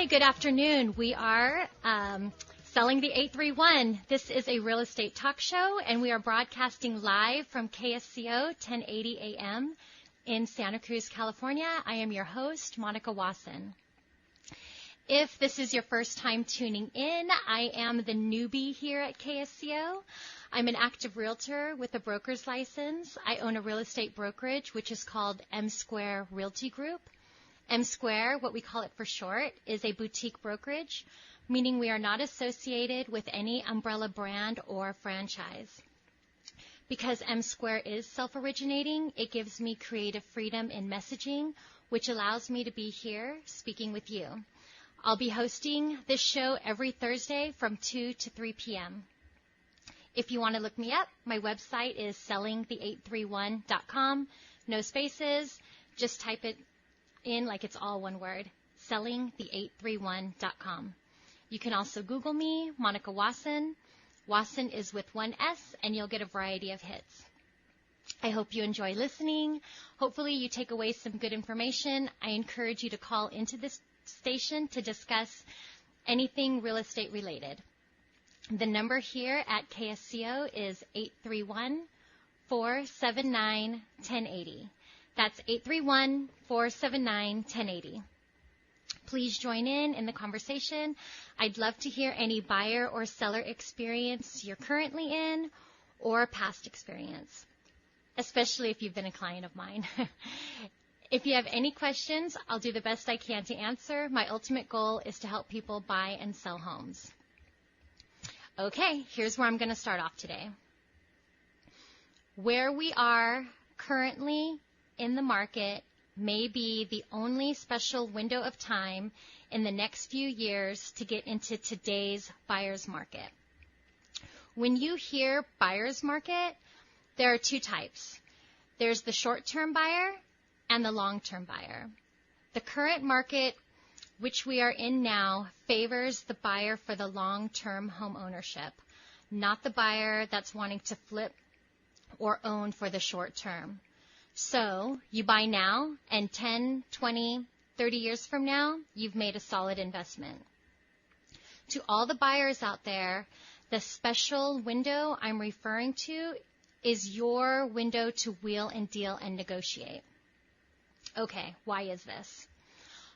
Hi, good afternoon. We are selling the 831. This is a real estate talk show, and we are broadcasting live from KSCO 1080 AM in Santa Cruz, California. I am your host, Monica Wason. If this is your first time tuning in, I am the newbie here at KSCO. I'm an active realtor with a broker's license. I own a real estate brokerage, which is called M Square Realty Group. M Square, what we call it for short, is a boutique brokerage, meaning we are not associated with any umbrella brand or franchise. Because M Square is self-originating, it gives me creative freedom in messaging, which allows me to be here speaking with you. I'll be hosting this show every Thursday from 2 to 3 p.m. If you want to look me up, my website is sellingthe831.com. No spaces, just type it in like it's all one word, sellingthe831.com. You can also Google me, Monica Wason. Wason is with one S, and you'll get a variety of hits. I hope you enjoy listening. Hopefully you take away some good information. I encourage you to call into this station to discuss anything real estate related. The number here at KSCO is 831-479-1080. That's 831-479-1080. Please join in the conversation. I'd love to hear any buyer or seller experience you're currently in or past experience, especially if you've been a client of mine. If you have any questions, I'll do the best I can to answer. My ultimate goal is to help people buy and sell homes. Okay, here's where I'm going to start off today. Where we are currently in the market may be the only special window of time in the next few years to get into today's buyer's market. When you hear buyer's market, there are two types. There's the short-term buyer and the long-term buyer. The current market, which we are in now, favors the buyer for the long-term home ownership, not the buyer that's wanting to flip or own for the short term. So you buy now, and 10, 20, 30 years from now, you've made a solid investment. To all the buyers out there, the special window I'm referring to is your window to wheel and deal and negotiate. Okay, why is this?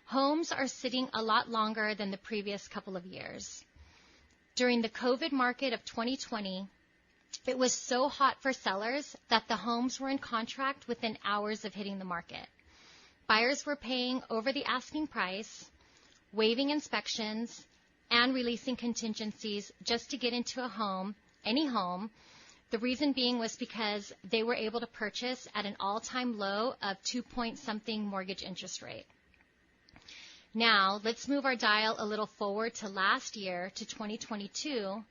Homes are sitting a lot longer than the previous couple of years. During the COVID market of 2020, it was so hot for sellers that the homes were in contract within hours of hitting the market. Buyers were paying over the asking price, waiving inspections, and releasing contingencies just to get into a home, any home. The reason being was because they were able to purchase at an all-time low of 2-point-something mortgage interest rate. Now, let's move our dial a little forward to last year, to 2022.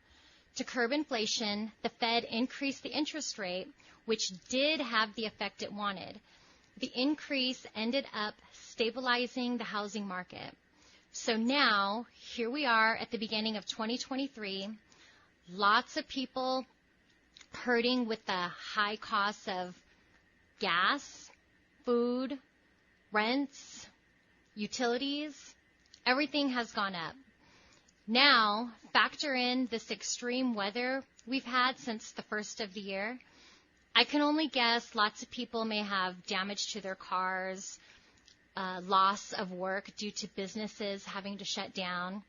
To curb inflation, the Fed increased the interest rate, which did have the effect it wanted. The increase ended up stabilizing the housing market. So now, here we are at the beginning of 2023, lots of people hurting with the high costs of gas, food, rents, utilities. Everything has gone up. Now, factor in this extreme weather we've had since the first of the year. I can only guess lots of people may have damage to their cars, loss of work due to businesses having to shut down.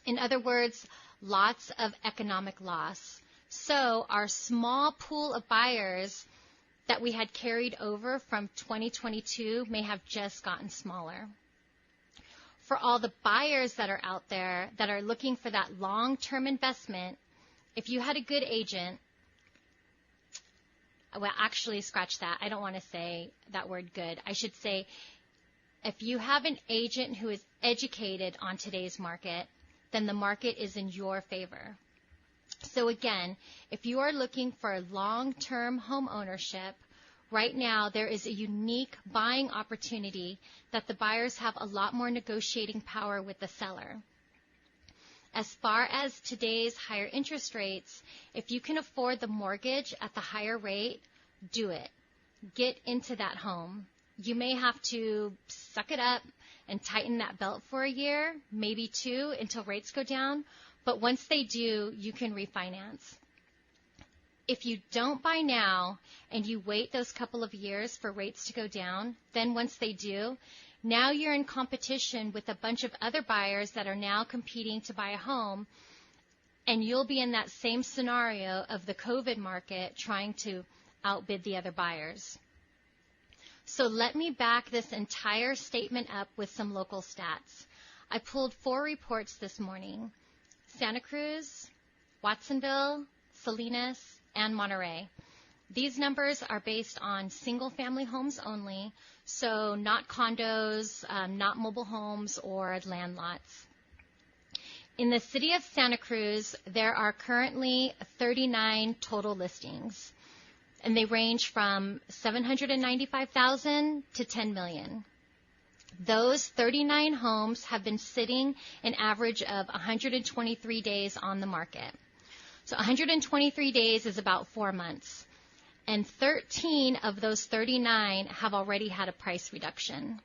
In other words, lots of economic loss. So our small pool of buyers that we had carried over from 2022 may have just gotten smaller. For all the buyers that are out there that are looking for that long-term investment, if you had a good agent, well, actually, scratch that. I don't want to say that word good. I should say if you have an agent who is educated on today's market, then the market is in your favor. So again, if you are looking for long-term home ownership, right now there is a unique buying opportunity that the buyers have a lot more negotiating power with the seller. As far as today's higher interest rates, if you can afford the mortgage at the higher rate, do it. Get into that home. you may have to suck it up and tighten that belt for a year, maybe 2, until rates go down. But once they do, you can refinance. If you don't buy now and you wait those couple of years for rates to go down, then once they do, now you're in competition with a bunch of other buyers that are now competing to buy a home, and you'll be in that same scenario of the COVID market trying to outbid the other buyers. So let me back this entire statement up with some local stats. I pulled 4 reports this morning: Santa Cruz, Watsonville, Salinas, and Monterey. These numbers are based on single-family homes only, so not condos, not mobile homes, or land lots. In the city of Santa Cruz, there are currently 39 total listings, and they range from $795,000 to $10 million. Those 39 homes have been sitting an average of 123 days on the market. So 123 days is about 4 months. And 13 of those 39 have already had a price reduction.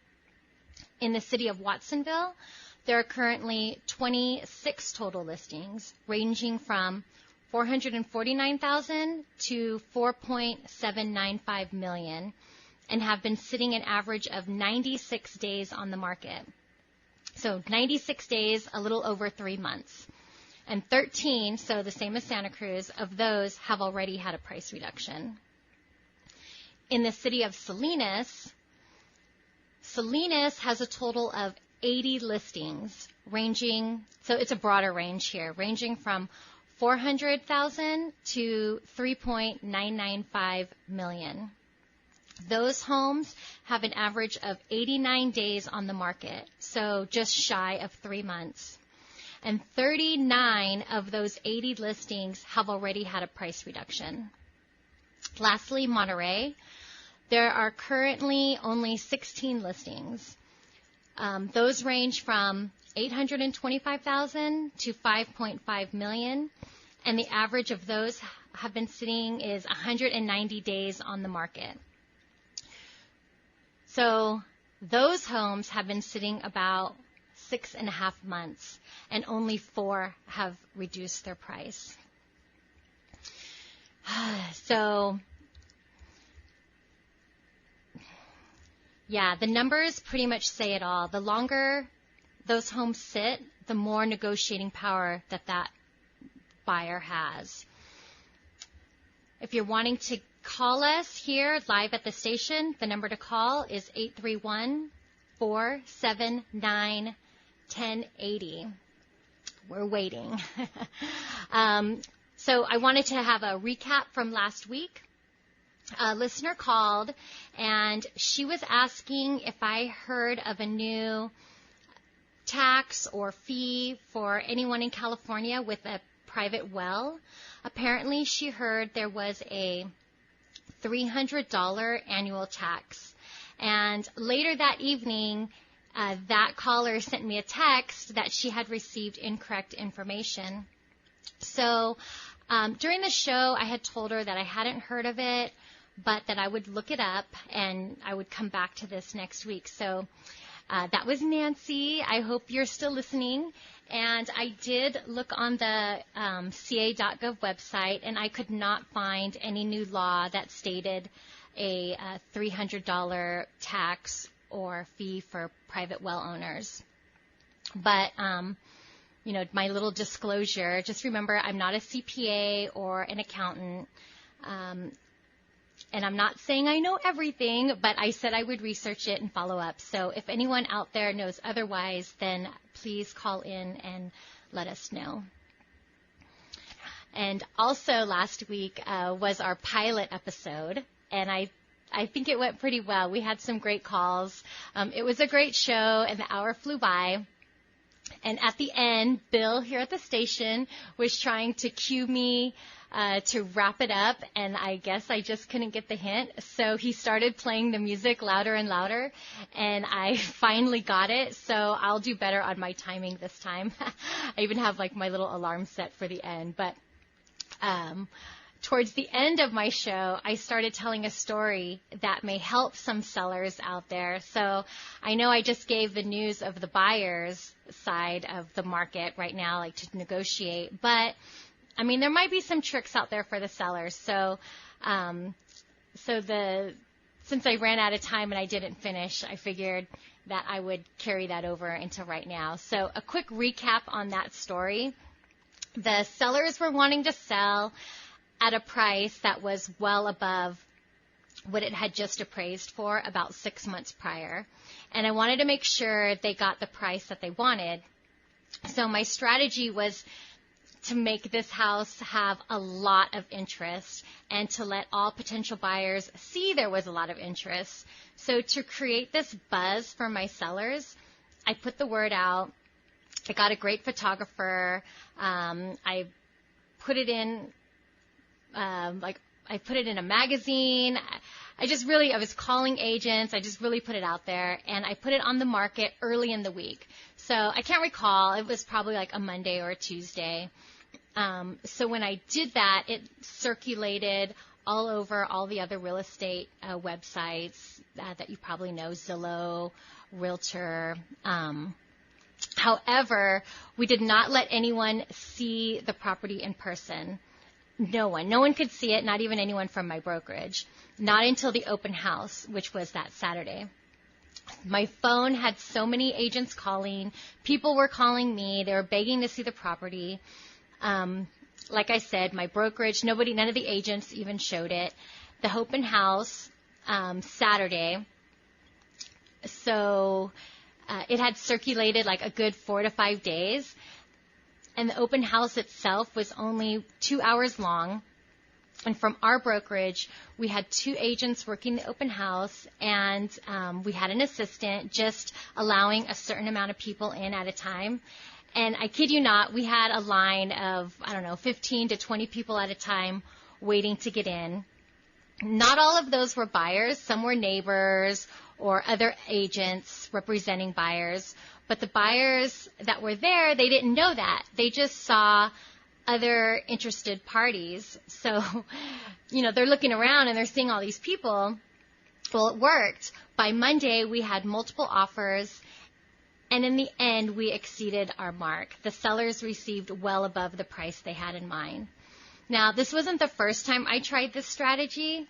In the city of Watsonville, there are currently 26 total listings, ranging from $449,000 to $4.795 million, and have been sitting an average of 96 days on the market. So 96 days, a little over 3 months. And 13, so the same as Santa Cruz, of those have already had a price reduction. In the city of Salinas, Salinas has a total of 80 listings, ranging, so it's a broader range here, ranging from $400,000 to $3.995 million. Those homes have an average of 89 days on the market, so just shy of 3 months. And 39 of those 80 listings have already had a price reduction. Lastly, Monterey. There are currently only 16 listings. Those range from $825,000 to $5.5 million, and the average of those have been sitting is 190 days on the market. So those homes have been sitting about 6.5 months, and only 4 have reduced their price. So, yeah, the numbers pretty much say it all. The longer those homes sit, the more negotiating power that buyer has. If you're wanting to call us here live at the station, the number to call is 831-479-1080. We're waiting. So I wanted to have a recap from last week. A listener called, and she was asking if I heard of a new tax or fee for anyone in California with a private well. Apparently, she heard there was a $300 annual tax. And later that evening, that caller sent me a text that she had received incorrect information. So during the show, I had told her that I hadn't heard of it, but that I would look it up and I would come back to this next week. So that was Nancy. I hope you're still listening. And I did look on the ca.gov website, and I could not find any new law that stated a $300 tax or fee for private well owners. But, you know, my little disclosure, just remember I'm not a CPA or an accountant. And I'm not saying I know everything, but I said I would research it and follow up. So if anyone out there knows otherwise, then please call in and let us know. And also last week was our pilot episode, and I think it went pretty well. We had some great calls. It was a great show, and the hour flew by. And at the end, Bill here at the station was trying to cue me to wrap it up, and I guess I just couldn't get the hint. So he started playing the music louder and louder, and I finally got it. So I'll do better on my timing this time. I even have like my little alarm set for the end. But towards the end of my show, I started telling a story that may help some sellers out there. So I know I just gave the news of the buyers side of the market right now, like to negotiate, but I mean, there might be some tricks out there for the sellers. So, since I ran out of time and I didn't finish, I figured that I would carry that over into right now. So a quick recap on that story. The sellers were wanting to sell at a price that was well above what it had just appraised for about 6 months prior. And I wanted to make sure they got the price that they wanted. So my strategy was to make this house have a lot of interest and to let all potential buyers see there was a lot of interest. So to create this buzz for my sellers, I put the word out. I got a great photographer. I put it in, I put it in a magazine. I was calling agents. I just really put it out there, and I put it on the market early in the week. So I can't recall. It was probably like a Monday or a Tuesday. So when I did that, it circulated all over all the other real estate websites that you probably know, Zillow, Realtor. However, we did not let anyone see the property in person. No one could see it, not even anyone from my brokerage, not until the open house, which was that Saturday. My phone had so many agents calling. People were calling me. They were begging to see the property. Like I said, my brokerage, none of the agents even showed it. The open house, Saturday. So, it had circulated like a good 4 to 5 days. And the open house itself was only 2 hours long. And from our brokerage, we had 2 agents working the open house, and we had an assistant just allowing a certain amount of people in at a time. And I kid you not, we had a line of, 15 to 20 people at a time waiting to get in. Not all of those were buyers. Some were neighbors or other agents representing buyers. But the buyers that were there, they didn't know that. They just saw other interested parties. So, they're looking around and they're seeing all these people. Well, it worked. By Monday, we had multiple offers. And in the end, we exceeded our mark. The sellers received well above the price they had in mind. Now, this wasn't the first time I tried this strategy,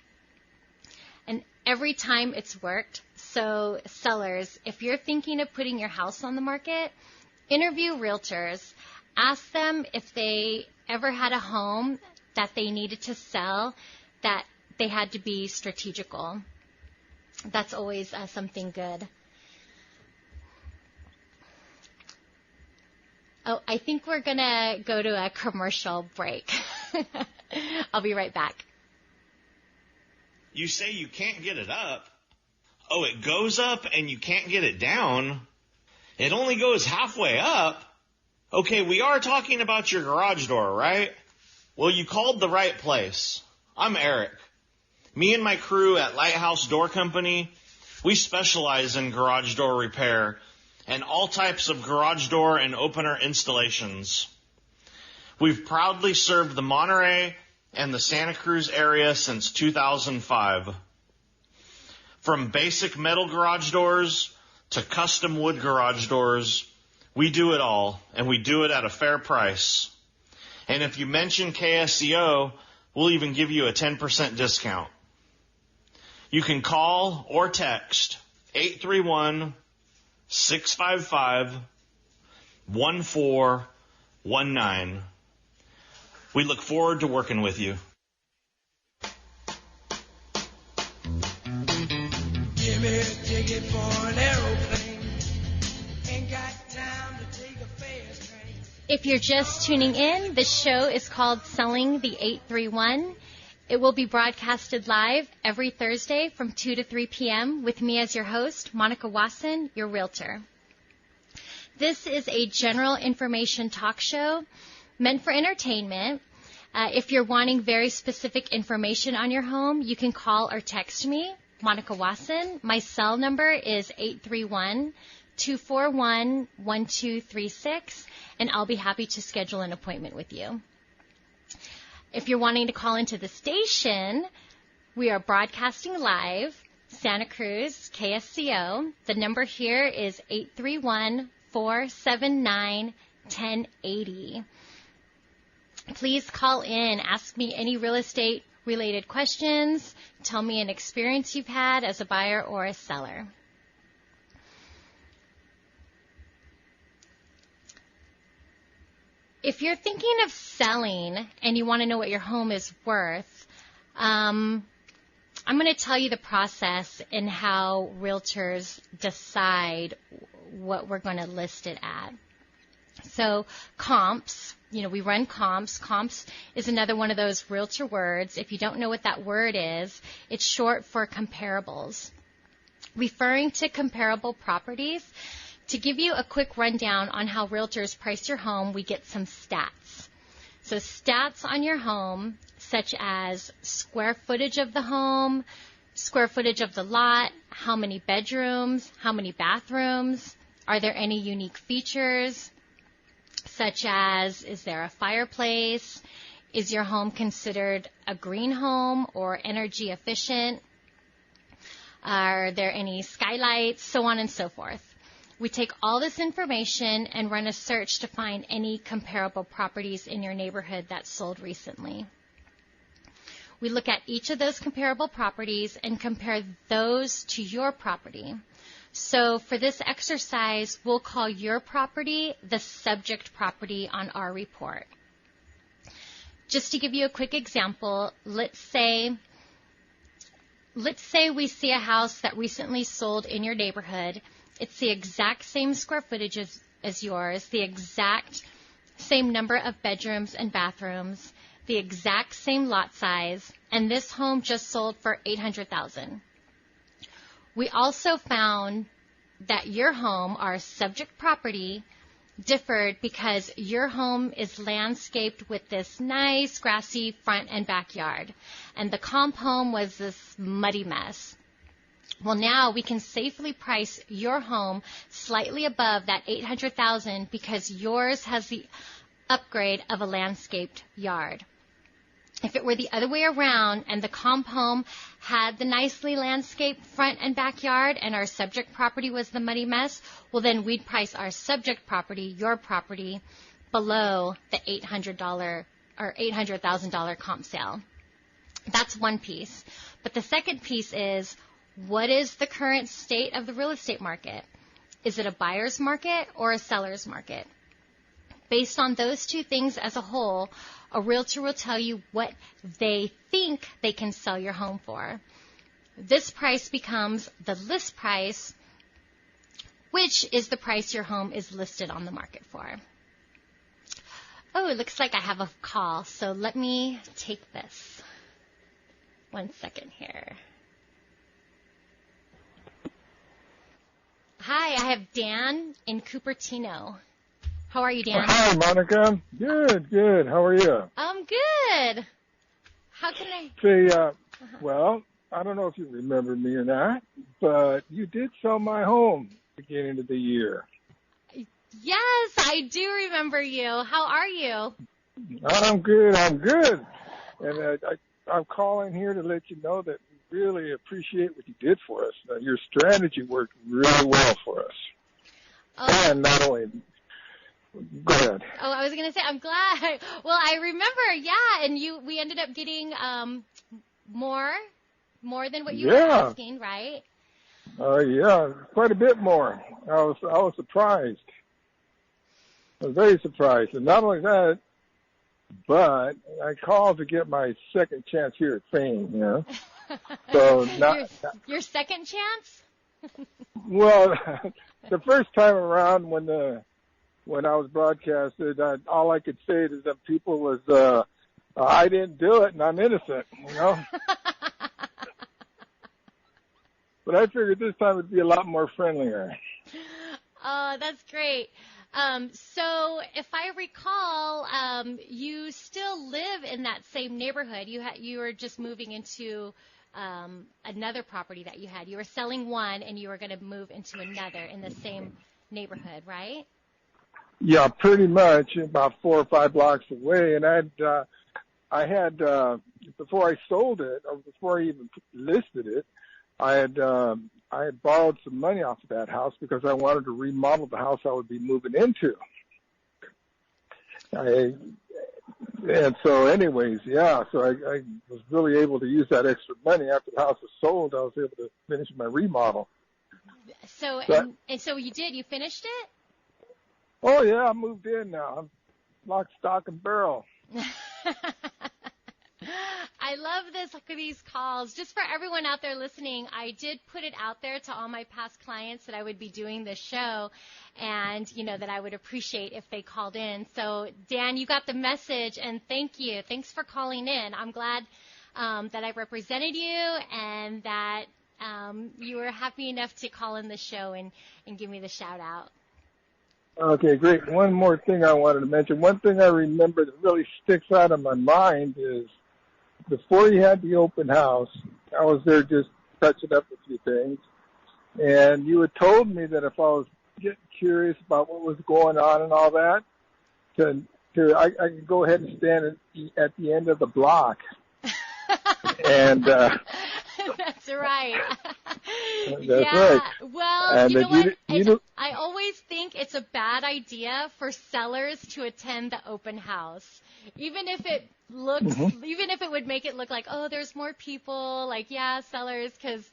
and every time it's worked. So, sellers, if you're thinking of putting your house on the market, interview realtors. Ask them if they ever had a home that they needed to sell, that they had to be strategical. That's always something good. Oh, I think we're going to go to a commercial break. I'll be right back. You say you can't get it up. Oh, it goes up and you can't get it down. It only goes halfway up. Okay, we are talking about your garage door, right? Well, you called the right place. I'm Eric. Me and my crew at Lighthouse Door Company, we specialize in garage door repair and all types of garage door and opener installations. We've proudly served the Monterey and the Santa Cruz area since 2005. From basic metal garage doors to custom wood garage doors, we do it all, and we do it at a fair price. And if you mention KSCO, we'll even give you a 10% discount. You can call or text 831-655-1419. We look forward to working with you. Give me a ticket for an aeroplane. Ain't got time to take a fast train. If you're just tuning in, the show is called Selling the 831. It will be broadcasted live every Thursday from 2 to 3 p.m. with me as your host, Monica Wason, your realtor. This is a general information talk show meant for entertainment. If you're wanting very specific information on your home, you can call or text me, Monica Wason. My cell number is 831-241-1236, and I'll be happy to schedule an appointment with you. If you're wanting to call into the station, we are broadcasting live, Santa Cruz, KSCO. The number here is 831-479-1080. Please call in, ask me any real estate related questions, tell me an experience you've had as a buyer or a seller. If you're thinking of selling and you want to know what your home is worth, I'm going to tell you the process and how realtors decide what we're going to list it at. So comps, we run comps. Comps is another one of those realtor words. If you don't know what that word is, it's short for comparables. Referring to comparable properties, to give you a quick rundown on how realtors price your home, we get some stats. So stats on your home, such as square footage of the home, square footage of the lot, how many bedrooms, how many bathrooms, are there any unique features, such as, is there a fireplace? Is your home considered a green home or energy efficient? Are there any skylights? So on and so forth. We take all this information and run a search to find any comparable properties in your neighborhood that sold recently. We look at each of those comparable properties and compare those to your property. So for this exercise, we'll call your property the subject property on our report. Just to give you a quick example, let's say we see a house that recently sold in your neighborhood. It's the exact same square footage as yours, the exact same number of bedrooms and bathrooms, the exact same lot size, and this home just sold for $800,000. We also found that your home, our subject property, differed because your home is landscaped with this nice grassy front and backyard, and the comp home was this muddy mess. Well, now we can safely price your home slightly above that $800,000 because yours has the upgrade of a landscaped yard. If it were the other way around and the comp home had the nicely landscaped front and backyard and our subject property was the muddy mess, well, then we'd price our subject property, your property, below the $800 or $800,000 comp sale. That's one piece. But the second piece is, what is the current state of the real estate market? Is it a buyer's market or a seller's market? Based on those two things as a whole, a realtor will tell you what they think they can sell your home for. This price becomes the list price, which is the price your home is listed on the market for. Oh, it looks like I have a call, so let me take this. 1 second here. Hi, I have Dan in Cupertino. How are you, Dan? Hi, Monica. Good. How are you? I'm good. How can I? Say, well, I don't know if you remember me or not, but you did sell my home beginning of the year. Yes, I do remember you. How are you? I'm good. And I'm calling here to let you know that we really appreciate what you did for us. Your strategy worked really well for us. Oh. And not only... Go ahead. Oh, I was going to say, I'm glad. Well, I remember, yeah, and we ended up getting more than what you were asking, right? Yeah, quite a bit more. I was surprised. I was very surprised. And not only that, but I called to get my second chance here at Fame, you know. So your second chance? Well, the first time around when I was broadcasted, all I could say to them people was, I didn't do it and I'm innocent, you know. But I figured this time it'd be a lot more friendlier. Oh, that's great. So if I recall, you still live in that same neighborhood. You were just moving into another property that you had. You were selling one and you were going to move into another in the same neighborhood, right? Yeah, pretty much about 4 or 5 blocks away. And I had before I sold it, or before I even listed it, I had borrowed some money off of that house because I wanted to remodel the house I would be moving into. And so anyways, yeah, so I was really able to use that extra money after the house was sold. I was able to finish my remodel. So, and so you finished it? Oh yeah, I moved in now. I'm lock, stock, and barrel. I love these calls. Just for everyone out there listening, I did put it out there to all my past clients that I would be doing this show, and that I would appreciate if they called in. So Dan, you got the message, and thank you. Thanks for calling in. I'm glad that I represented you, and that you were happy enough to call in the show and give me the shout out. Okay, great. One more thing I wanted to mention. One thing I remember that really sticks out of my mind is before you had the open house, I was there just touching up a few things, and you had told me that if I was getting curious about what was going on and all that, I could go ahead and stand at the end of the block. And that's right. That's yeah. right. Well, and you know what? I always think it's a bad idea for sellers to attend the open house, even if it looks, even if it would make it look like, oh, there's more people. Like, yeah, sellers, because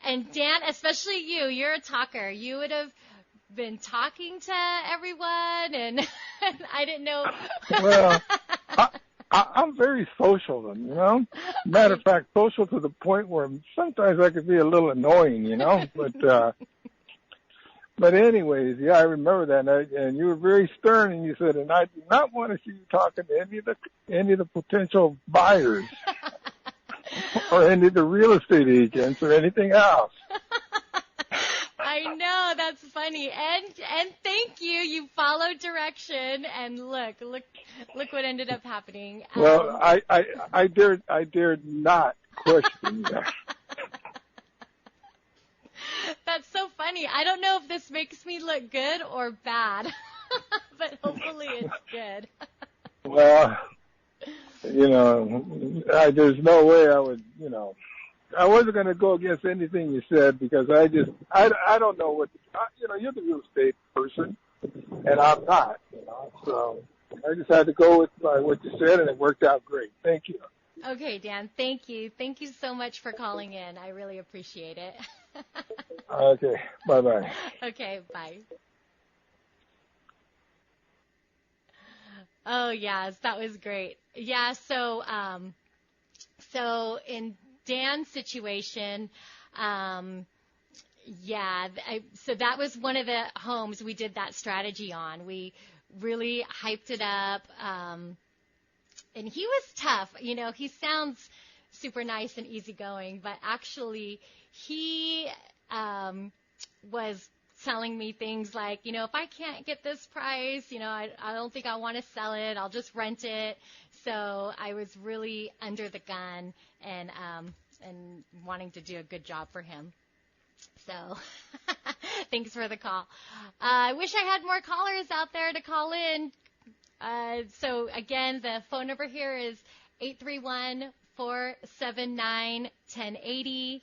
and Dan, especially you're a talker. You would have been talking to everyone, and I didn't know. Well, I'm very social, Matter of fact, social to the point where sometimes I could be a little annoying, But anyways, yeah, I remember that, and you were very stern, and you said, and I do not want to see you talking to any of the potential buyers, or any of the real estate agents, or anything else. I know, that's funny, and thank you. You followed direction, and look what ended up happening. Well, I dared not question that. That's so funny. I don't know if this makes me look good or bad, but hopefully it's good. Well, there's no way I would, I wasn't going to go against anything you said because I don't know what, you're the real estate person and I'm not, so I just had to go with what you said and it worked out great. Thank you. Okay, Dan, thank you. Thank you so much for calling in. I really appreciate it. Okay, bye-bye. Okay, bye. Oh, yes, that was great. Yeah, so in Dan's situation, so that was one of the homes we did that strategy on. We really hyped it up, and he was tough. He sounds super nice and easygoing, but actually he was telling me things like, if I can't get this price, I don't think I want to sell it. I'll just rent it. So I was really under the gun and wanting to do a good job for him. So thanks for the call. I wish I had more callers out there to call in. So again, the phone number here is 831-479-1080.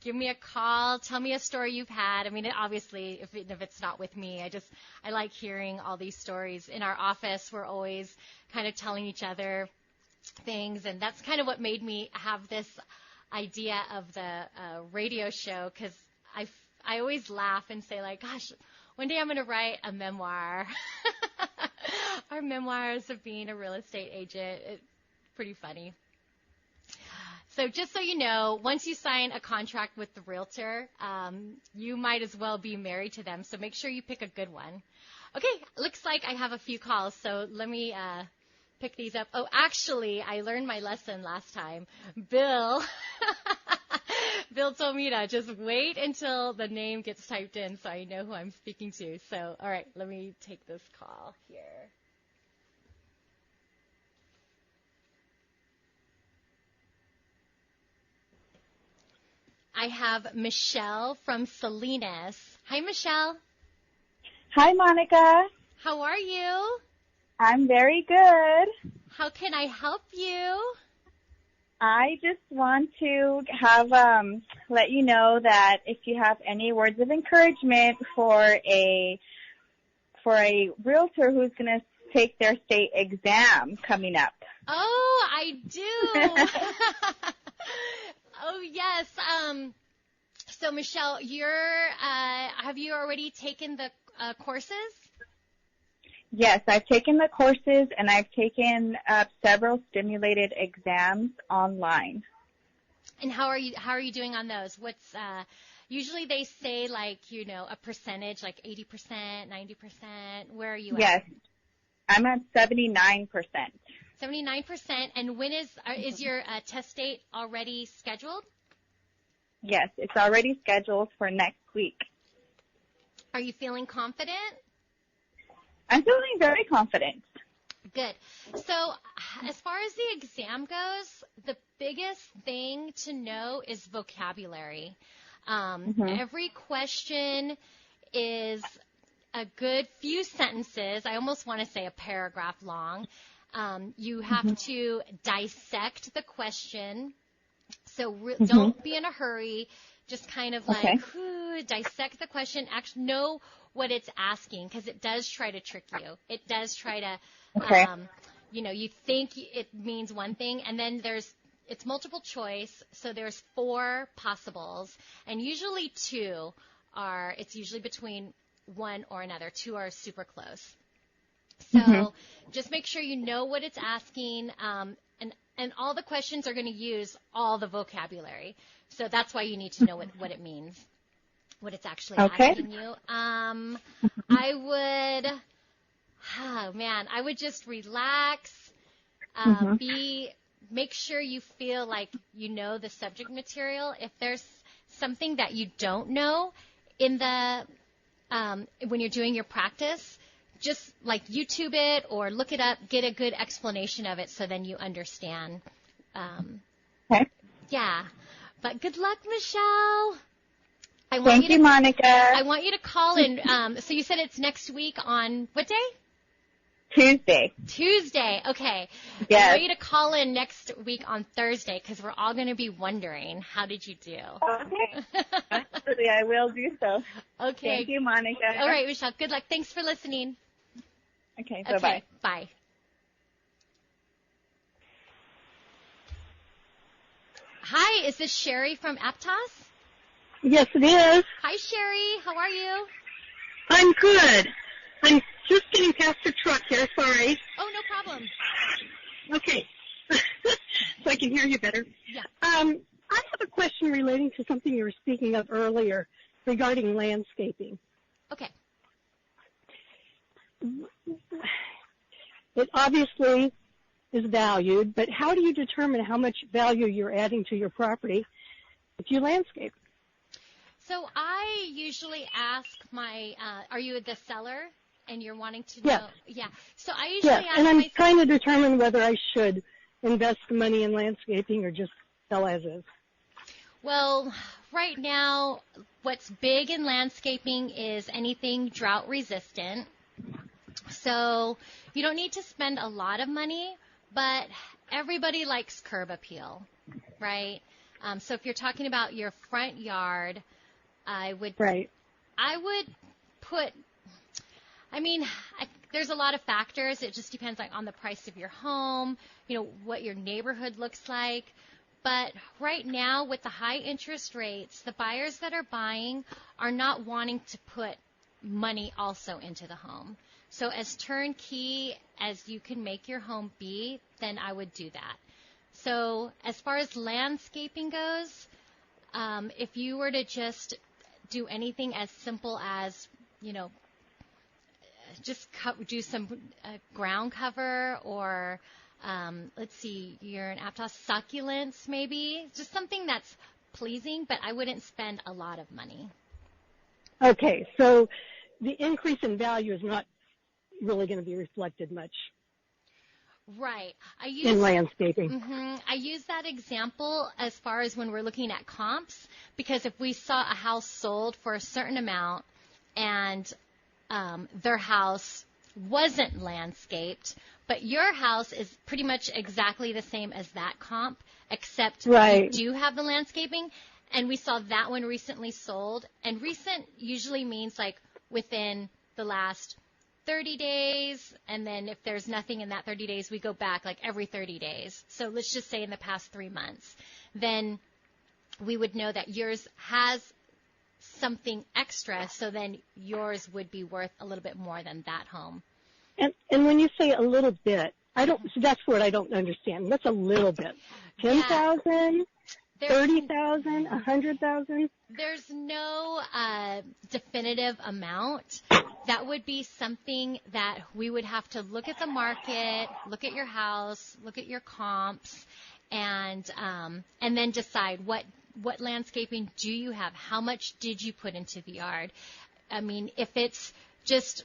Give me a call. Tell me a story you've had. I mean, obviously, if it's not with me, I like hearing all these stories. In our office, we're always kind of telling each other things, and that's kind of what made me have this idea of the radio show, because I always laugh and say, like, gosh, one day I'm going to write a memoir. Our memoirs of being a real estate agent. It's pretty funny. So just so you know, once you sign a contract with the realtor, you might as well be married to them. So make sure you pick a good one. Okay, looks like I have a few calls, so let me pick these up. Oh, actually, I learned my lesson last time. Bill told me to just wait until the name gets typed in so I know who I'm speaking to. So, all right, let me take this call here. I have Michelle from Salinas. Hi, Michelle. Hi, Monica. How are you? I'm very good. How can I help you? I just want to have let you know that if you have any words of encouragement for a realtor who's going to take their state exam coming up. Oh, I do. Oh, yes. So Michelle, have you already taken the courses? Yes, I've taken the courses and I've taken several simulated exams online. And how are you doing on those? What's usually they say like, a percentage, like 80%, 90%. Where are you at? Yes. I'm at 79%. 79%. And when is your test date already scheduled? Yes, it's already scheduled for next week. Are you feeling confident? I'm feeling very confident. Good. So as far as the exam goes, the biggest thing to know is vocabulary. Every question is a good few sentences. I almost want to say a paragraph long. You have to dissect the question. So don't be in a hurry. Just kind of like dissect the question. Actually know what it's asking because it does try to trick you. It does try to, you think it means one thing, and then it's multiple choice. So there's 4 possibles, and usually 2 it's usually between one or another. 2 are super close. So just make sure you know what it's asking, and all the questions are going to use all the vocabulary. So that's why you need to know what it means, what it's actually asking you. I would just relax, make sure you feel like you know the subject material. If there's something that you don't know in the when you're doing your practice, just like YouTube it or look it up, get a good explanation of it so then you understand. Yeah. But good luck, Michelle. Thank you, Monica. I want you to call in. So you said it's next week on what day? Tuesday. Okay. Yes. I want you to call in next week on Thursday because we're all going to be wondering, how did you do? Okay. Absolutely, I will do so. Okay. Thank you, Monica. All right, Michelle. Good luck. Thanks for listening. Okay, bye-bye. Bye. Hi, is this Sherry from Aptos? Yes, it is. Hi, Sherry. How are you? I'm good. I'm just getting past the truck here. Sorry. Oh, no problem. Okay. So I can hear you better. Yeah. I have a question relating to something you were speaking of earlier regarding landscaping. Okay. It obviously is valued, but how do you determine how much value you're adding to your property if you landscape? So I usually ask are you the seller and you're wanting to know? Yeah. So I usually ask and I'm trying to determine whether I should invest the money in landscaping or just sell as is. Well, right now, what's big in landscaping is anything drought resistant. So you don't need to spend a lot of money, but everybody likes curb appeal, right? So if you're talking about your front yard, I would put, there's a lot of factors. It just depends on the price of your home, what your neighborhood looks like. But right now with the high interest rates, the buyers that are buying are not wanting to put money also into the home. So as turnkey as you can make your home be, then I would do that. So as far as landscaping goes, if you were to just do anything as simple as, just do some ground cover or, let's see, you're an Aptos succulents maybe, just something that's pleasing, but I wouldn't spend a lot of money. Okay, so the increase in value is not really going to be reflected much. Right. In landscaping. I use that example as far as when we're looking at comps, because if we saw a house sold for a certain amount and their house wasn't landscaped, but your house is pretty much exactly the same as that comp, except you do have the landscaping. And we saw that one recently sold. And recent usually means like within the last 30 days. And then if there's nothing in that 30 days, we go back like every 30 days. So let's just say in the past 3 months. Then we would know that yours has something extra. So then yours would be worth a little bit more than that home. And when you say a little bit, that's what I don't understand. What's a little bit? 10,000? 30,000, 100,000? There's no definitive amount. That would be something that we would have to look at the market, look at your house, look at your comps, and then decide what landscaping do you have? How much did you put into the yard? I mean, if it's just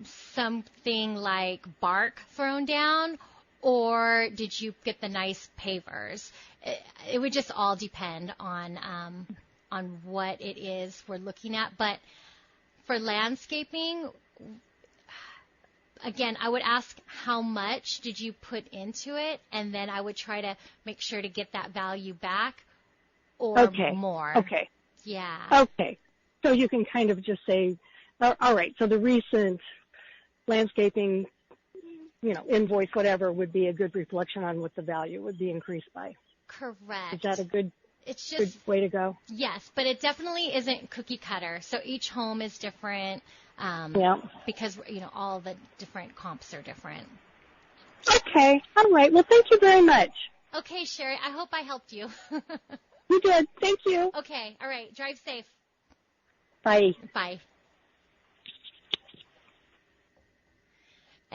something like bark thrown down, or did you get the nice pavers? It would just all depend on what it is we're looking at. But for landscaping, again, I would ask how much did you put into it, and then I would try to make sure to get that value back or more. Okay. Yeah. Okay. So you can kind of just say, all right, so the recent landscaping, invoice, whatever, would be a good reflection on what the value would be increased by. Correct. Is that a good way to go? Yes, but it definitely isn't cookie cutter. So each home is different because, all the different comps are different. Okay. All right. Well, thank you very much. Okay, Sherry. I hope I helped you. You did. Thank you. Okay. All right. Drive safe. Bye. Bye.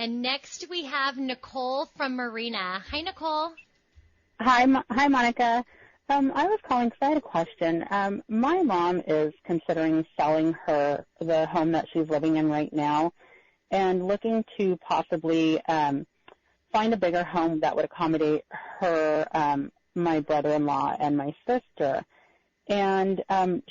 And next we have Nicole from Marina. Hi, Nicole. Hi, Monica. I was calling because I had a question. My mom is considering selling the home that she's living in right now and looking to possibly find a bigger home that would accommodate her, my brother-in-law, and my sister. And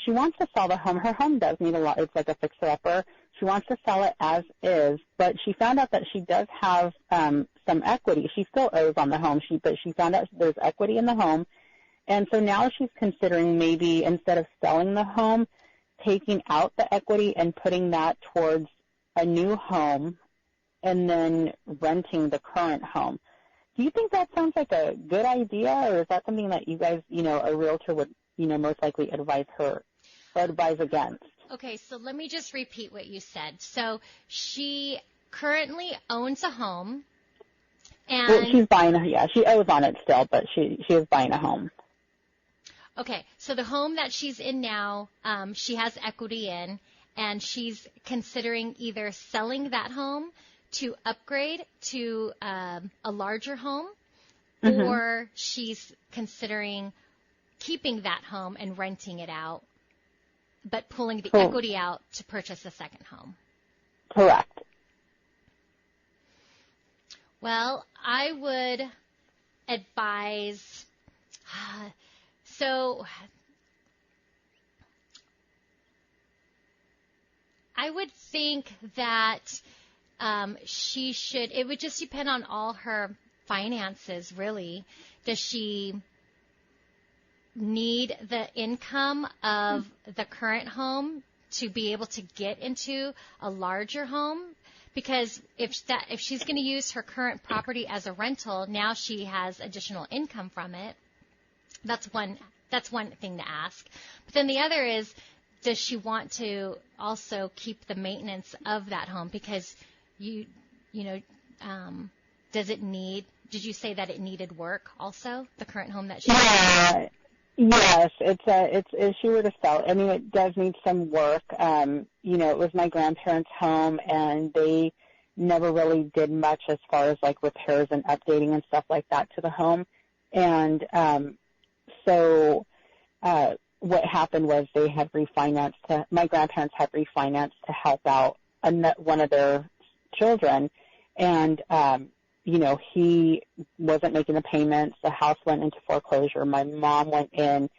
she wants to sell the home. Her home does need a lot. It's like a fixer-upper. She wants to sell it as is, but she found out that she does have some equity. She still owes on the home, but she found out there's equity in the home. And so now she's considering maybe instead of selling the home, taking out the equity and putting that towards a new home and then renting the current home. Do you think that sounds like a good idea, or is that something that you guys, a realtor would, most likely advise against? Okay, so let me just repeat what you said. So she currently owns a home, and well, she's buying. She owes on it still, but she is buying a home. Okay, so the home that she's in now, she has equity in, and she's considering either selling that home to upgrade to a larger home, or she's considering keeping that home and renting it out, but pulling the equity out to purchase a second home. Correct. Well, I would advise, I would think that she should, it would just depend on all her finances, really. Does she need the income of the current home to be able to get into a larger home? Because if she's going to use her current property as a rental, now she has additional income from it. That's one thing to ask. But then the other is, does she want to also keep the maintenance of that home? Because does it need? Did you say that it needed work also? The current home that she has? Yes, if she were to sell it, I mean, it does need some work. It was my grandparents' home, and they never really did much as far as like repairs and updating and stuff like that to the home. And so what happened was they had refinanced. My grandparents had refinanced to help out one of their children, and he wasn't making the payments. The house went into foreclosure. My mom went in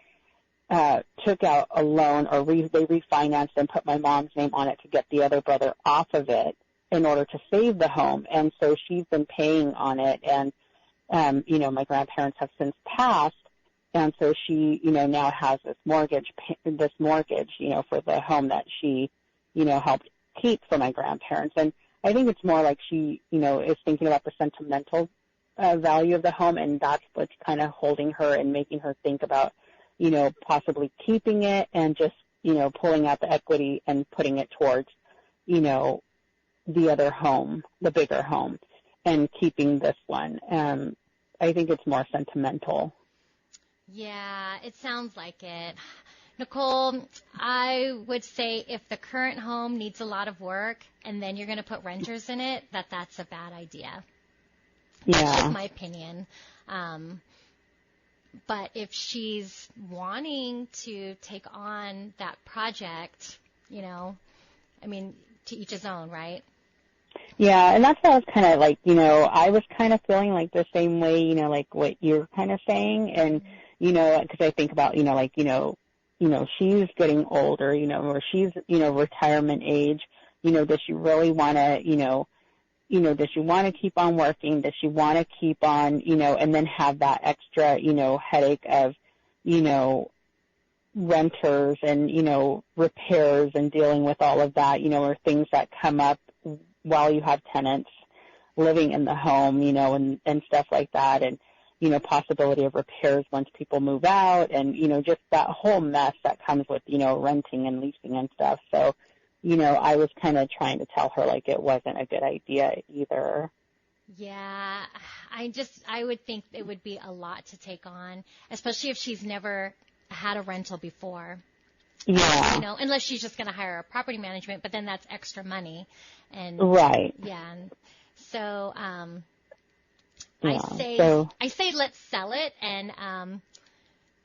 took out a loan, or they refinanced and put my mom's name on it to get the other brother off of it in order to save the home. And so she's been paying on it, and my grandparents have since passed, and so she, now has this mortgage, for the home that she, helped keep for my grandparents. And I think it's more like she, is thinking about the sentimental value of the home, and that's what's kind of holding her and making her think about, possibly keeping it and just, pulling out the equity and putting it towards, the other home, the bigger home, and keeping this one. I think it's more sentimental. Yeah, it sounds like it. Nicole, I would say if the current home needs a lot of work and then you're going to put renters in it, that's a bad idea. Yeah. That's just my opinion. But if she's wanting to take on that project, to each his own, right? Yeah, and that's what I was kind of like, I was kind of feeling like the same way, like what you're kind of saying. And, because I think about, she's getting older, or she's, retirement age, does she really want to, does she want to keep on working? Does she want to keep on, and then have that extra, headache of, renters and, repairs and dealing with all of that, or things that come up while you have tenants living in the home, and stuff like that, and, possibility of repairs once people move out, and, just that whole mess that comes with, renting and leasing and stuff. So, I was kind of trying to tell her, like, it wasn't a good idea either. Yeah, I would think it would be a lot to take on, especially if she's never had a rental before. Yeah. Unless she's just going to hire a property management, but then that's extra money. And right. Yeah. So, yeah. I say let's sell it and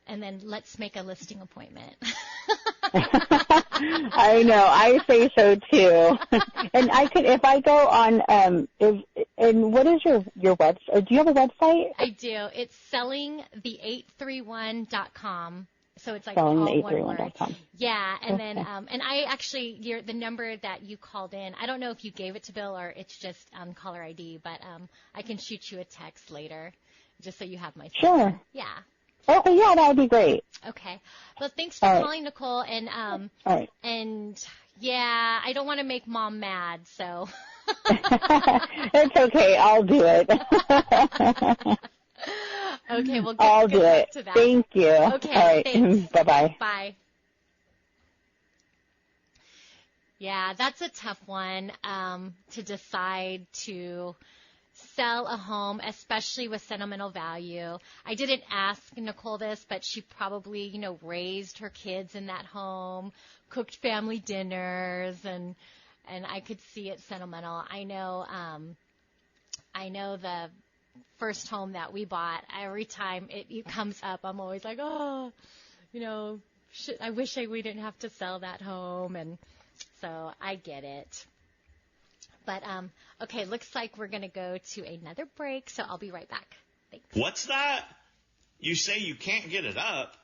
then let's make a listing appointment. I know. I say so too. And I could, if I go on, and what is your website? Do you have a website? I do. It's sellingthe831.com. So it's like sellingthe831.com. Yeah, and okay. then and I actually the number that you called in, I don't know if you gave it to Bill or it's just caller ID, but I can shoot you a text later just so you have my phone. Sure. Yeah. Okay, yeah, that would be great. Okay. Well, thanks for calling, Nicole, and all right. And yeah, I don't want to make Mom mad, so. It's okay. I'll do it. Okay, well, I'll do it. To that. Thank you. Okay, all right. Thanks. Bye-bye. Bye. Yeah, that's a tough one to decide to sell a home, especially with sentimental value. I didn't ask Nicole this, but she probably, raised her kids in that home, cooked family dinners, and I could see it sentimental. I know the first home that we bought, every time it comes up, I'm always like, oh, I wish we didn't have to sell that home, and so I get it. But, okay, looks like we're going to go to another break, so I'll be right back. Thanks. What's that? You say you can't get it up.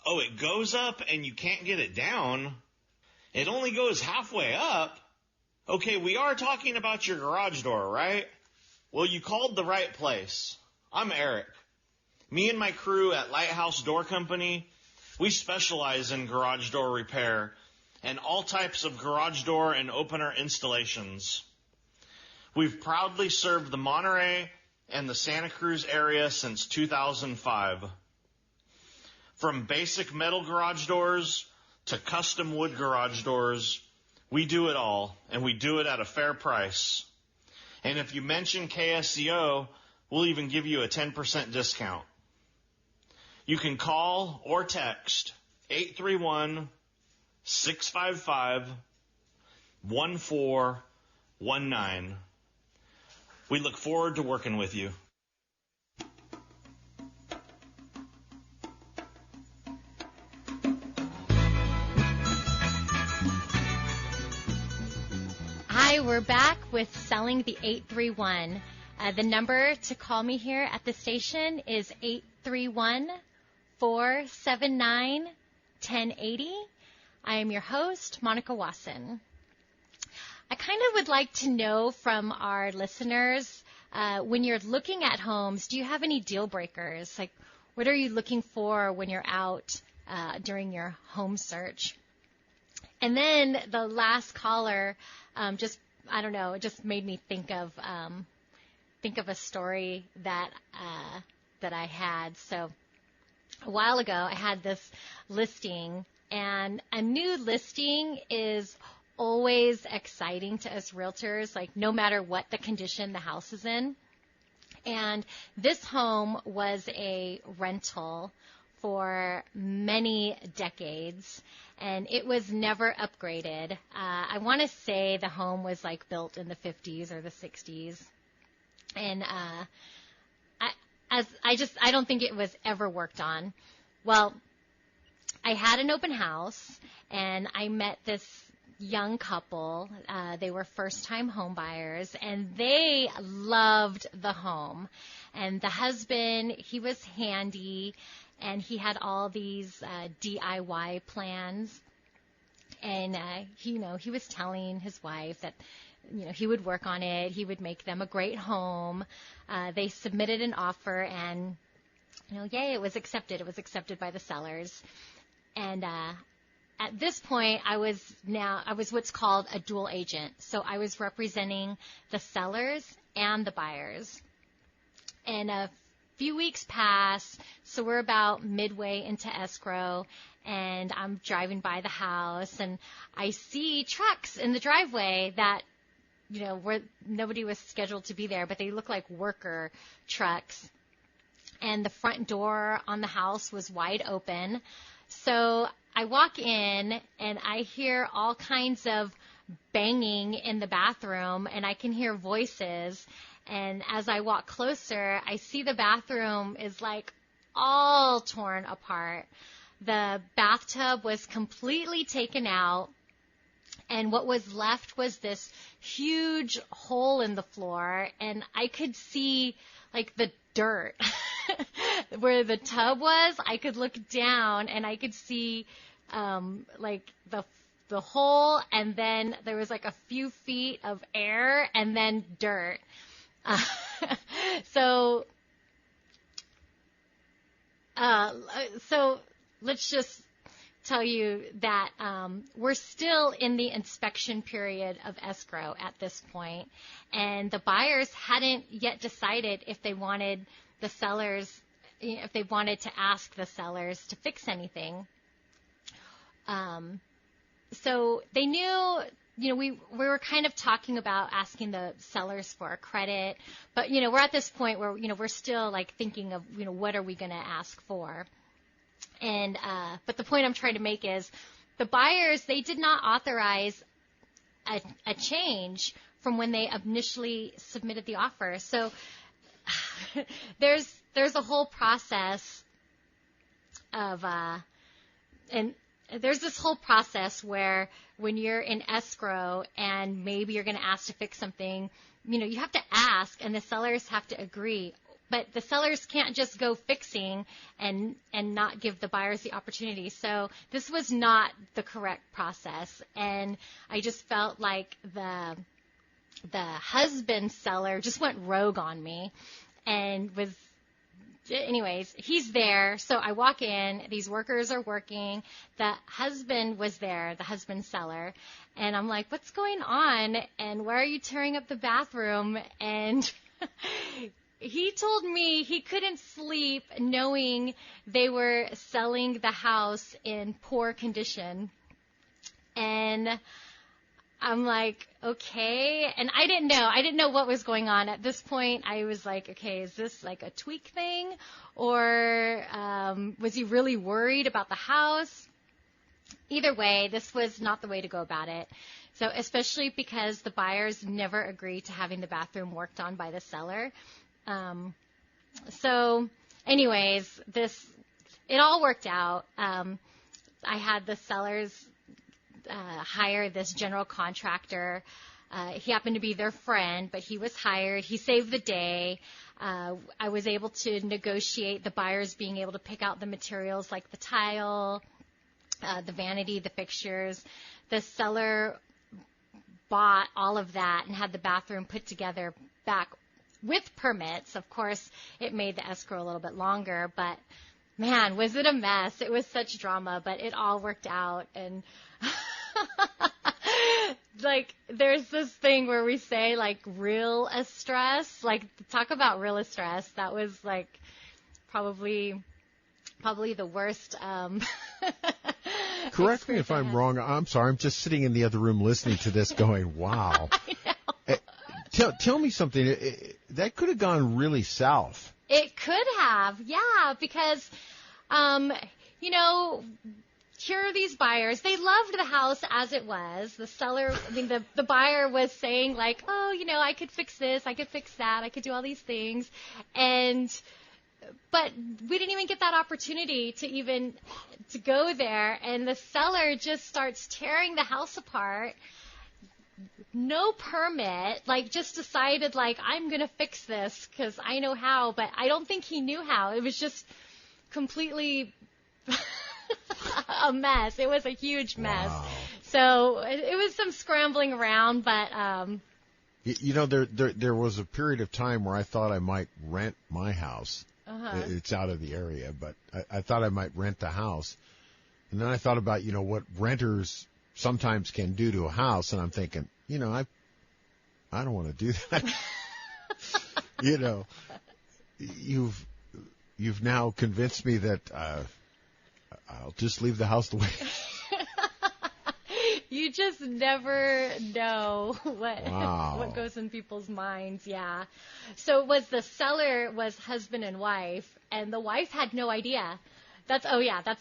Oh, it goes up and you can't get it down. It only goes halfway up. Okay, we are talking about your garage door, right? Well, you called the right place. I'm Eric. Me and my crew at Lighthouse Door Company, we specialize in garage door repair and all types of garage door and opener installations. We've proudly served the Monterey and the Santa Cruz area since 2005. From basic metal garage doors to custom wood garage doors, we do it all, and we do it at a fair price. And if you mention KSCO, we'll even give you a 10% discount. You can call or text 831-655-1419. We look forward to working with you. Hi, we're back with Selling the 831. The number to call me here at the station is 831-479-8255. 1080. I am your host, Monica Wason. I kind of would like to know from our listeners, when you're looking at homes, do you have any deal breakers? Like, what are you looking for when you're out during your home search? And then the last caller, it just made me think of a story that I had. So a while ago, I had this listing, and a new listing is always exciting to us realtors, like no matter what the condition the house is in. And this home was a rental for many decades, and it was never upgraded. I want to say the home was like built in the 50s or the 60s. And I don't think it was ever worked on. Well, I had an open house, and I met this young couple. They were first-time home buyers, and they loved the home. And the husband, he was handy, and he had all these DIY plans. And he was telling his wife that he would work on it. He would make them a great home. They submitted an offer, and yay, it was accepted. It was accepted by the sellers. And at this point, I was what's called a dual agent. So I was representing the sellers and the buyers. And a few weeks pass, so we're about midway into escrow, and I'm driving by the house, and I see trucks in the driveway that, where nobody was scheduled to be there, but they look like worker trucks. And the front door on the house was wide open. So I walk in, and I hear all kinds of banging in the bathroom, and I can hear voices. And as I walk closer, I see the bathroom is like all torn apart. The bathtub was completely taken out, and what was left was this huge hole in the floor, and I could see like the dirt where the tub was. I could look down, and I could see like the hole, and then there was like a few feet of air, and then dirt. So let's just tell you that we're still in the inspection period of escrow at this point, and the buyers hadn't yet decided if they wanted the sellers, if they wanted to ask the sellers to fix anything. So they knew, we were kind of talking about asking the sellers for a credit, but, we're at this point where, we're still like thinking of, what are we going to ask for? And, but the point I'm trying to make is the buyers, they did not authorize a change from when they initially submitted the offer. So there's a whole process of, and there's this whole process where when you're in escrow and maybe you're going to ask to fix something, you have to ask and the sellers have to agree. But the sellers can't just go fixing and not give the buyers the opportunity. So this was not the correct process. And I just felt like the husband seller just went rogue on me and anyways, he's there. So I walk in, these workers are working. The husband was there, the husband seller. And I'm like, what's going on? And why are you tearing up the bathroom? And he told me he couldn't sleep knowing they were selling the house in poor condition. And I'm like, okay. And I didn't know what was going on. At this point, I was like, okay, is this like a tweak thing? Or was he really worried about the house? Either way, this was not the way to go about it. So especially because the buyers never agreed to having the bathroom worked on by the seller. So anyways, it all worked out. I had the sellers hire this general contractor. He happened to be their friend, but he was hired. He saved the day. I was able to negotiate the buyers being able to pick out the materials like the tile the vanity, the fixtures. The seller bought all of that and had the bathroom put together back with permits. Of course, it made the escrow a little bit longer, but man, was it a mess. It was such drama, but it all worked out. And like, there's this thing where we say, like, real stress. Like, talk about real stress. That was, like, probably the worst. Correct me if I'm wrong. I'm sorry. I'm just sitting in the other room listening to this going, wow. I know. Tell me something. That could have gone really south. It could have, yeah, because, here are these buyers. They loved the house as it was. The seller, the buyer was saying, like, oh, I could fix this, I could fix that, I could do all these things. But we didn't even get that opportunity to go there. And the seller just starts tearing the house apart. No permit, like, just decided, like, I'm going to fix this because I know how, but I don't think he knew how. It was just completely a mess. It was a huge mess. Wow. So it was some scrambling around, but there was a period of time where I thought I might rent my house. It's out of the area, but I thought I might rent the house. And then I thought about, what renters sometimes can do to a house, and I'm thinking, I don't want to do that. You've now convinced me that I'll just leave the house the way. You just never know Wow. what goes in people's minds. Yeah. So the seller was husband and wife, and the wife had no idea. That's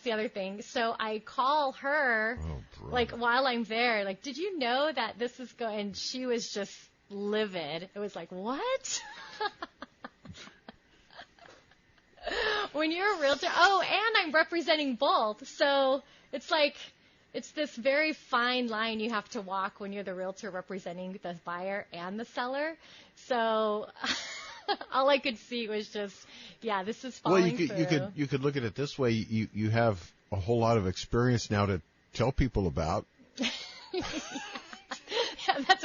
the other thing. So I call her, like, while I'm there, like, did you know that this is going? And she was just livid. It was like, what? When you're a realtor, and I'm representing both. So it's like, it's this very fine line you have to walk when you're the realtor representing the buyer and the seller. So all I could see was just, this is falling through. You could look at it this way. You have a whole lot of experience now to tell people about. Yeah, that's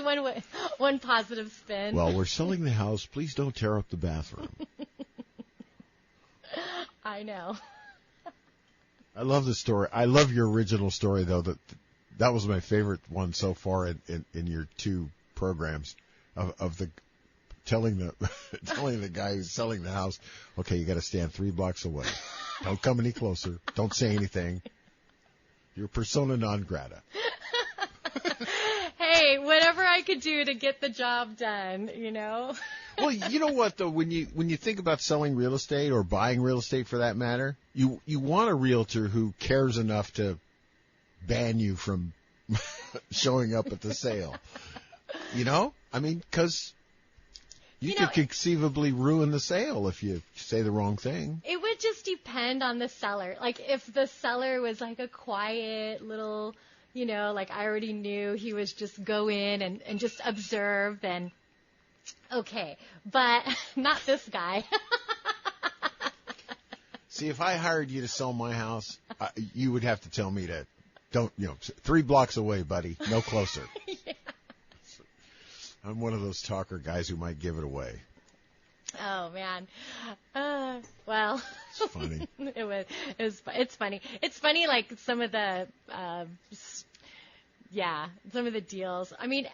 one positive spin. Well, we're selling the house. Please don't tear up the bathroom. I know. I love the story. I love your original story, though. That was my favorite one so far in your two programs of the telling the guy who's selling the house, okay, you got to stand 3 blocks away. Don't come any closer. Don't say anything. You're persona non grata. Hey, whatever I could do to get the job done, Well, you know what, though, when you think about selling real estate or buying real estate for that matter, you want a realtor who cares enough to ban you from showing up at the sale. I mean, because you could conceivably ruin the sale if you say the wrong thing. It would just depend on the seller. Like, if the seller was like a quiet little, like I already knew he was just go in and just observe, then okay, but not this guy. See, if I hired you to sell my house, you would have to tell me to don't, 3 blocks away, buddy, no closer. Yeah. I'm one of those talker guys who might give it away. Oh man, well, it's funny. It's funny. It's funny, like some of the deals. I mean,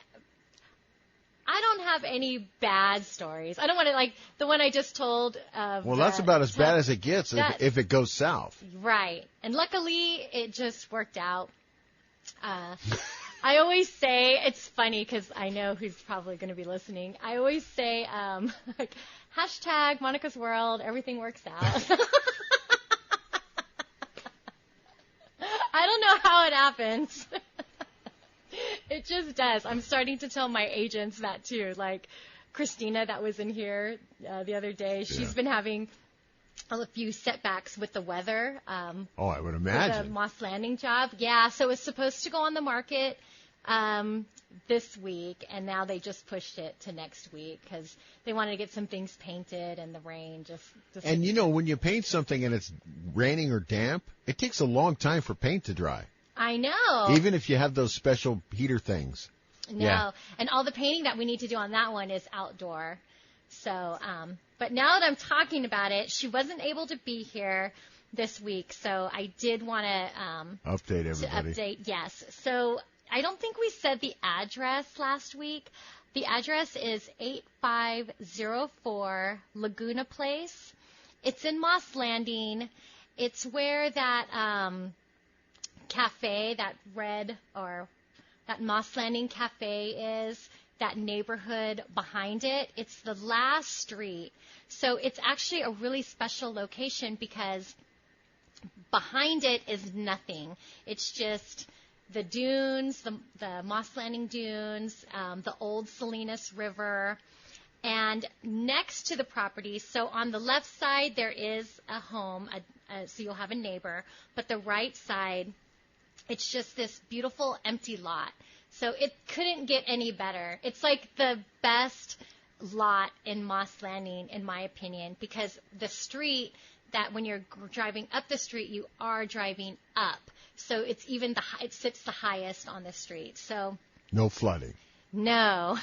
I don't have any bad stories. I don't want to, like, the one I just told. Well, that's about as bad as it gets if it goes south. Right. And luckily, it just worked out. I always say, it's funny because I know who's probably going to be listening. I always say, like, hashtag Monica's World, everything works out. I don't know how it happens. It just does. I'm starting to tell my agents that too. Like Christina that was in here the other day, she's been having a few setbacks with the weather. I would imagine. The Moss Landing job. Yeah, so it was supposed to go on the market this week, and now they just pushed it to next week because they wanted to get some things painted, and the rain just and when you paint something and it's raining or damp, it takes a long time for paint to dry. I know. Even if you have those special heater things. No. Yeah. And all the painting that we need to do on that one is outdoor. So, but now that I'm talking about it, she wasn't able to be here this week, so I did want to update everybody. Yes. So I don't think we said the address last week. The address is 8504 Laguna Place. It's in Moss Landing. It's where that cafe, that Moss Landing cafe is, that neighborhood behind it. It's the last street. So it's actually a really special location because behind it is nothing. It's just the dunes, the Moss Landing dunes, the old Salinas River, and next to the property, so on the left side there is a home, so you'll have a neighbor, but the right side, it's just this beautiful empty lot. So it couldn't get any better. It's like the best lot in Moss Landing, in my opinion, because the street, that when you're driving up the street, you are driving up. So it's even it sits the highest on the street. So no flooding. No.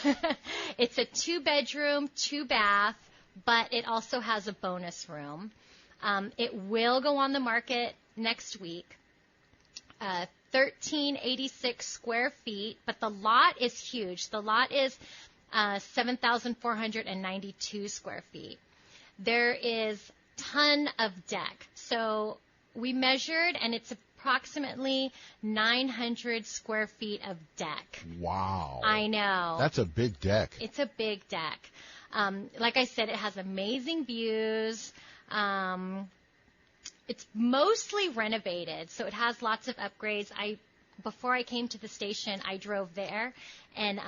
It's a 2-bedroom, 2-bath, but it also has a bonus room. It will go on the market next week. 1,386 square feet, but the lot is huge. The lot is 7,492 square feet. There is ton of deck. So we measured, and it's approximately 900 square feet of deck. Wow. I know. That's a big deck. It's a big deck. Like I said, it has amazing views. It's mostly renovated, so it has lots of upgrades. Before I came to the station, I drove there, and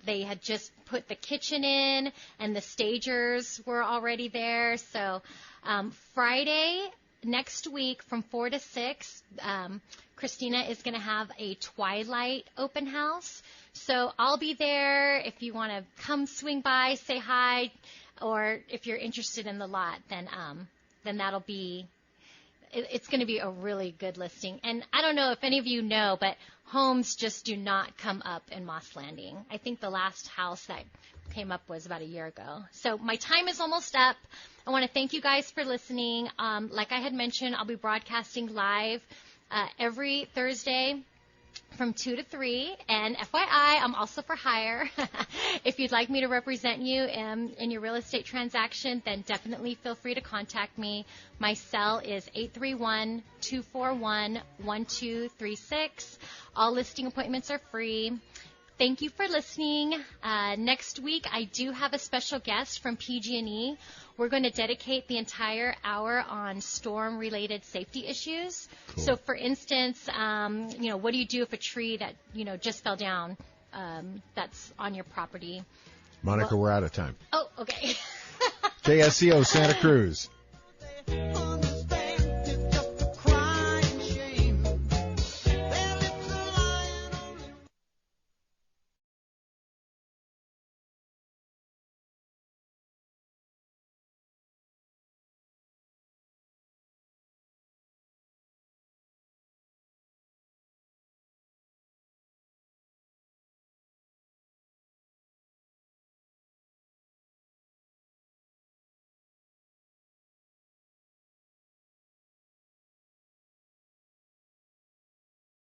they had just put the kitchen in, and the stagers were already there. So Friday next week from 4 to 6, Christina is going to have a Twilight open house. So I'll be there if you want to come swing by, say hi, or if you're interested in the lot, then that'll be, it's going to be a really good listing. And I don't know if any of you know, but homes just do not come up in Moss Landing. I think the last house that came up was about a year ago. So my time is almost up. I want to thank you guys for listening. Like I had mentioned, I'll be broadcasting live every Thursday from 2 to 3. And FYI, I'm also for hire. If you'd like me to represent you in your real estate transaction, then definitely feel free to contact me. My cell is 831-241-1236. All listing appointments are free. Thank you for listening. Next week, I do have a special guest from PG&E. We're going to dedicate the entire hour on storm-related safety issues. Cool. So, for instance, what do you do if a tree that, just fell down that's on your property? Monica, we're out of time. Oh, okay. KSCO Santa Cruz.